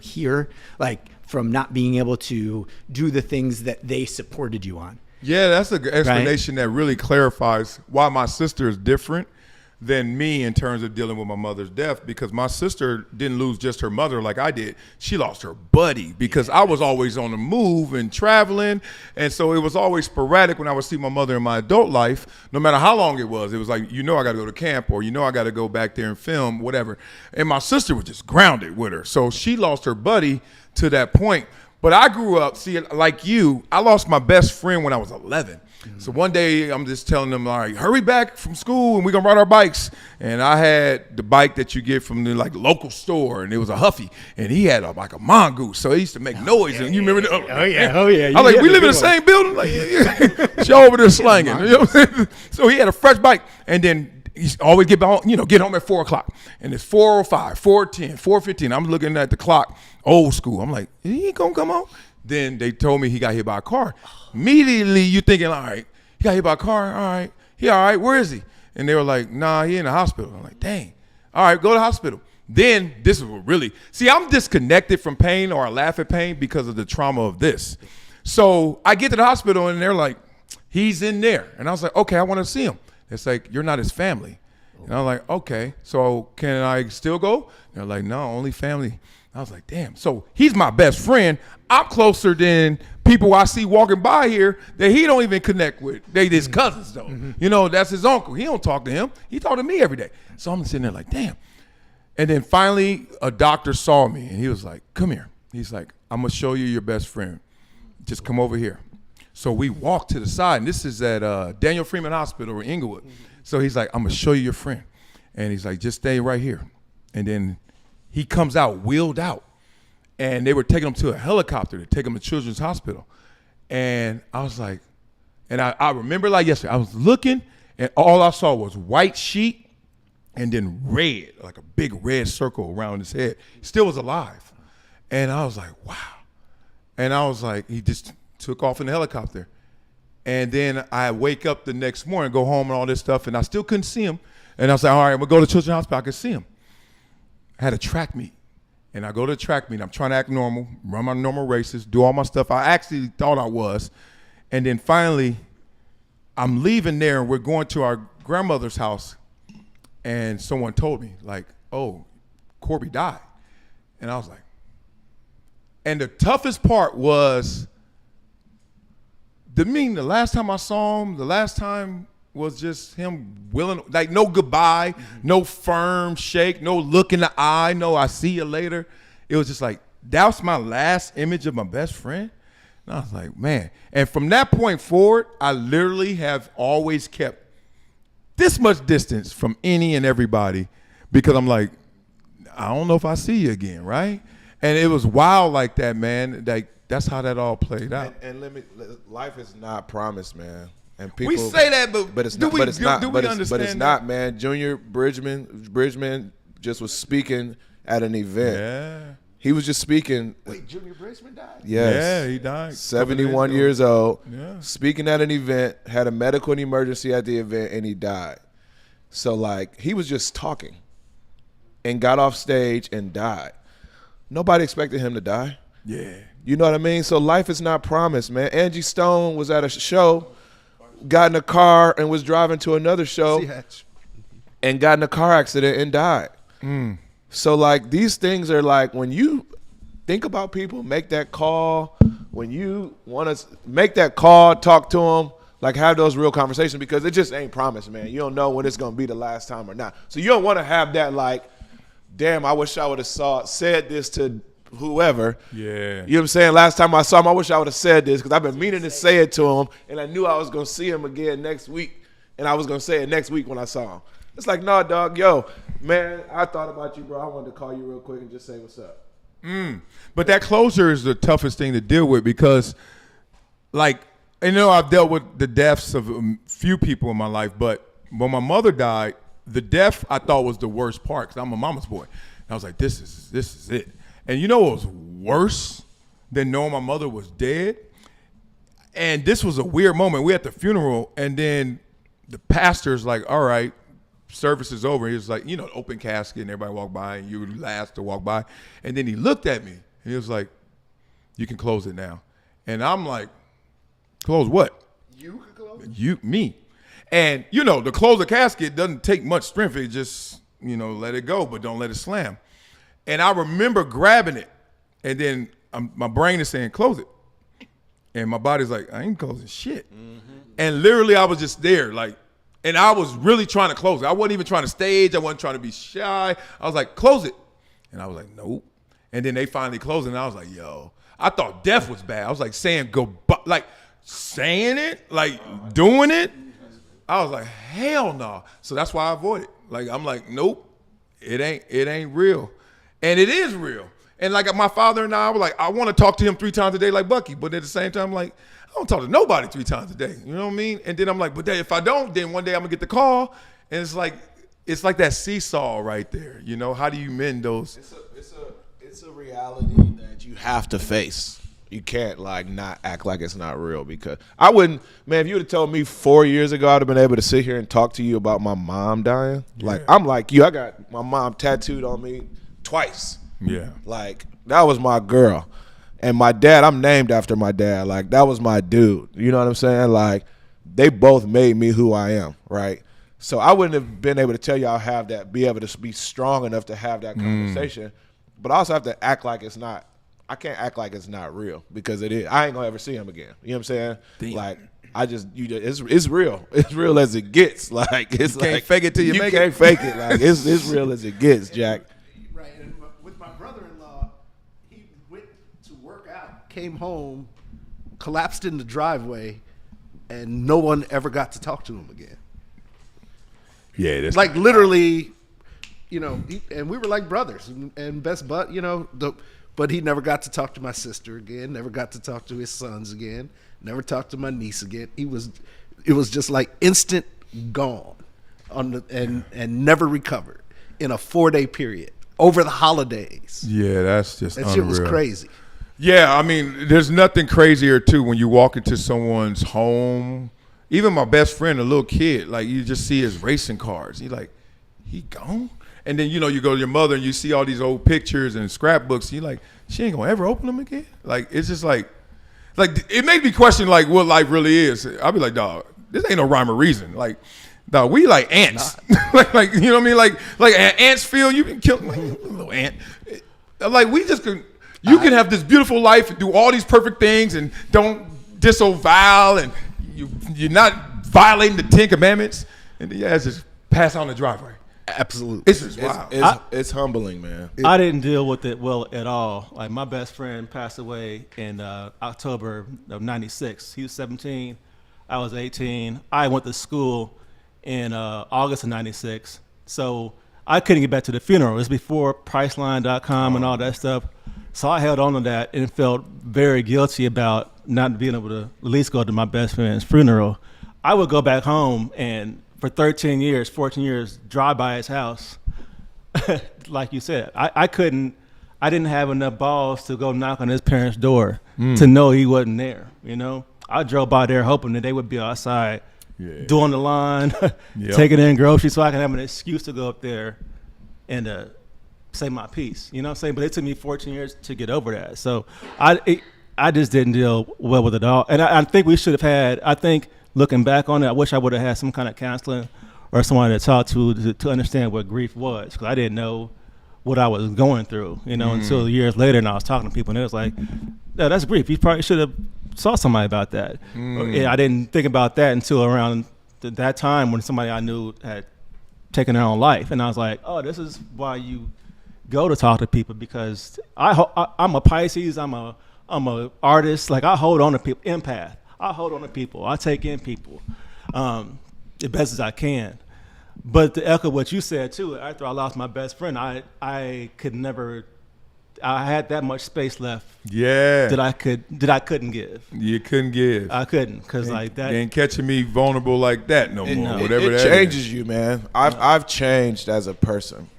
here, like from not being able to do the things that they supported you on. Yeah, that's an explanation that really clarifies why my sister is different than me in terms of dealing with my mother's death, because my sister didn't lose just her mother like I did. She lost her buddy because I was always on the move and traveling. And so it was always sporadic when I would see my mother in my adult life, no matter how long it was. It was like, you know, I got to go to camp, or, you know, I got to go back there and film, whatever. And my sister was just grounded with her. So she lost her buddy to that point. But I grew up, see, like you, I lost my best friend when I was 11. So one day I'm just telling them, all right, hurry back from school and we're gonna ride our bikes. And I had the bike that you get from the like local store, and it was a Huffy, and he had like a mongoose, so it used to make noise. Yeah, and you remember? Oh yeah. I was like, we live in the same building. Like, yeah. She over there slanging. You know what I'm saying? So he had a fresh bike, and then he always get home at 4 o'clock, and it's 4:05, 4:10, 4:15. I'm looking at the clock, old school. I'm like, he ain't gonna come home. Then they told me he got hit by a car. Immediately you thinking, all right, he got hit by a car, all right, he all right, where is he? And they were like, nah, he in the hospital. I'm like, dang, all right, go to the hospital. Then this is what really, see, I'm disconnected from pain, or I laugh at pain because of the trauma of this. So I get to the hospital and they're like, he's in there. And I was like, okay, I want to see him. It's like, you're not his family. And I'm like, okay, so can I still go? They're like, no, only family. I was like, damn. So he's my best friend. I'm closer than people I see walking by here that he don't even connect with. They his cousins though. You know, that's his uncle. He don't talk to him. He talk to me every day. So I'm sitting there like, damn. And then finally a doctor saw me and he was like, come here. He's like, I'm gonna show you your best friend. Just come over here. So we walked to the side, and this is at Daniel Freeman Hospital in Inglewood. So he's like, I'm gonna show you your friend. And he's like, just stay right here. And then he comes out, wheeled out. And they were taking him to a helicopter to take him to Children's Hospital. And I was like, and I remember like yesterday, I was looking and all I saw was white sheet and then red, like a big red circle around his head. He still was alive. And I was like, wow. And I was like, he just took off in the helicopter. And then I wake up the next morning, go home and all this stuff, and I still couldn't see him. And I was like, all right, we'll go to Children's Hospital, I can see him. I had a track meet. And I go to the track meet, I'm trying to act normal, run my normal races, do all my stuff. I actually thought I was. And then finally, I'm leaving there and we're going to our grandmother's house. And someone told me like, oh, Corby died. And I was like, and the toughest part was, the last time I saw him, the last time was just him willing, like no goodbye, no firm shake, no look in the eye, no I see you later. It was just like, that was my last image of my best friend. And I was like, man. And from that point forward, I literally have always kept this much distance from any and everybody, because I'm like, I don't know if I see you again, right? And it was wild like that, man. Like, that's how that all played out. And life is not promised, man. And people, we say that, but it's not. But it's understand not, man. Junior Bridgman just was speaking at an event. Yeah. He was just speaking. Wait, Junior Bridgman died? Yes. Yeah, he died. 71 years old. Yeah. Speaking at an event, had a medical emergency at the event, and he died. So, like, he was just talking and got off stage and died. Nobody expected him to die. Yeah. You know what I mean? So life is not promised, man. Angie Stone was at a show, got in a car and was driving to another show and got in a car accident and died. So like, these things are like, when you think about people, make that call, when you want to make that call, talk to them, like have those real conversations, because it just ain't promised, man. You don't know when it's going to be the last time or not. So you don't want to have that like, damn, I wish I would have said this to whoever. Yeah. You know what I'm saying? Last time I saw him, I wish I would have said this, because I've been meaning to say it to him, and I knew I was going to see him again next week, and I was going to say it next week when I saw him. It's like, nah, dog, yo, man, I thought about you, bro. I wanted to call you real quick and just say what's up. But that closure is the toughest thing to deal with, because, like, you know, I've dealt with the deaths of a few people in my life, but when my mother died, the death I thought was the worst part, because I'm a mama's boy. And I was like, this is it. And you know what was worse than knowing my mother was dead? And this was a weird moment. We at the funeral, and then the pastor's like, all right, service is over. He was like, you know, open casket, and everybody walked by, and you were last to walk by. And then he looked at me, He was like, you can close it now. And I'm like, close what? You can close it? You, me. And, you know, to close a casket doesn't take much strength. It just, you know, let it go, but don't let it slam. And I remember grabbing it. And then my brain is saying, close it. And my body's like, I ain't closing shit. Mm-hmm. And literally I was just there, like, and I was really trying to close it. I wasn't even trying to stage. I wasn't trying to be shy. I was like, close it. And I was like, nope. And then they finally closed it, and I was like, yo. I thought death was bad. I was like saying goodbye, like saying it, like doing it. I was like, hell no. So that's why I avoid it. Like, I'm like, nope, it ain't real. And it is real. And like my father and I were like, I want to talk to him 3 times a day like Bucky. But at the same time, like, I don't talk to nobody 3 times a day. You know what I mean? And then I'm like, but then if I don't, then one day I'm going to get the call. And it's like that seesaw right there. You know, how do you mend those? It's a reality that you have to face. You can't like not act like it's not real, because I wouldn't, man, if you would have told me 4 years ago I'd have been able to sit here and talk to you about my mom dying. Yeah. Like, I'm like you, I got my mom tattooed on me twice. Yeah. Like, that was my girl. And my dad, I'm named after my dad. Like, that was my dude. You know what I'm saying? Like, they both made me who I am, right? So I wouldn't have been able to tell you be able to be strong enough to have that conversation. But I also have to act like it's not. I can't act like it's not real, because it is. I ain't gonna ever see him again. You know what I'm saying? Damn. Like, it's real. It's real as it gets. Like, it's you can't fake it till you make it. You can't fake it. Like, it's real as it gets, Jack. Right. And with my brother-in-law, he went to work out, came home, collapsed in the driveway, and no one ever got to talk to him again. Yeah, that's like literally, you know, and we were like brothers and best bud, you know, but he never got to talk to my sister again, never got to talk to his sons again, never talked to my niece again. It was just like instant gone and never recovered in a 4-day period over the holidays. Yeah, that's just that unreal. shit was crazy. Yeah, I mean, there's nothing crazier too when you walk into someone's home. Even my best friend, a little kid, like you just see his racing cars. You're like, he gone? And then, you know, you go to your mother and you see all these old pictures and scrapbooks. You're like, she ain't gonna ever open them again? Like, it's just like it made me question like what life really is. I'll be like, dog, this ain't no rhyme or reason. Like, dog, we like ants. like, you know what I mean? Like ants feel, you can kill like, a little ant. Like, we just can, you can have this beautiful life and do all these perfect things and don't disavow and you're not violating the 10 Commandments, and then it's just pass on the driveway. Absolutely. It's just wild. It's humbling, man. I didn't deal with it well at all. Like, my best friend passed away in October of '96. He was 17. I was 18. I went to school in August of '96. So I couldn't get back to the funeral. It was before Priceline.com and all that stuff. So I held on to that and felt very guilty about not being able to at least go to my best friend's funeral. I would go back home and for 13 years, 14 years, drive by his house. Like you said, I didn't have enough balls to go knock on his parents' door to know he wasn't there, you know? I drove by there hoping that they would be outside doing the line, taking in groceries so I can have an excuse to go up there and say my piece, you know what I'm saying? But it took me 14 years to get over that. So I just didn't deal well with it all. And I think we should have had, looking back on it, I wish I would have had some kind of counseling or someone to talk to understand what grief was, because I didn't know what I was going through, you know, until years later, and I was talking to people, and it was like, yeah, that's grief. You probably should have saw somebody about that. I didn't think about that until around that time when somebody I knew had taken their own life, and I was like, oh, this is why you go to talk to people, because I'm a Pisces, I'm a artist, like I hold on to people, empath. I hold on to people. I take in people the best as I can. But to echo what you said too, after I lost my best friend, I could never. I had that much space left. Yeah. That I couldn't give. You couldn't give. I couldn't, because like that. You ain't catching me vulnerable like that no more. It changes you, man. I've changed as a person.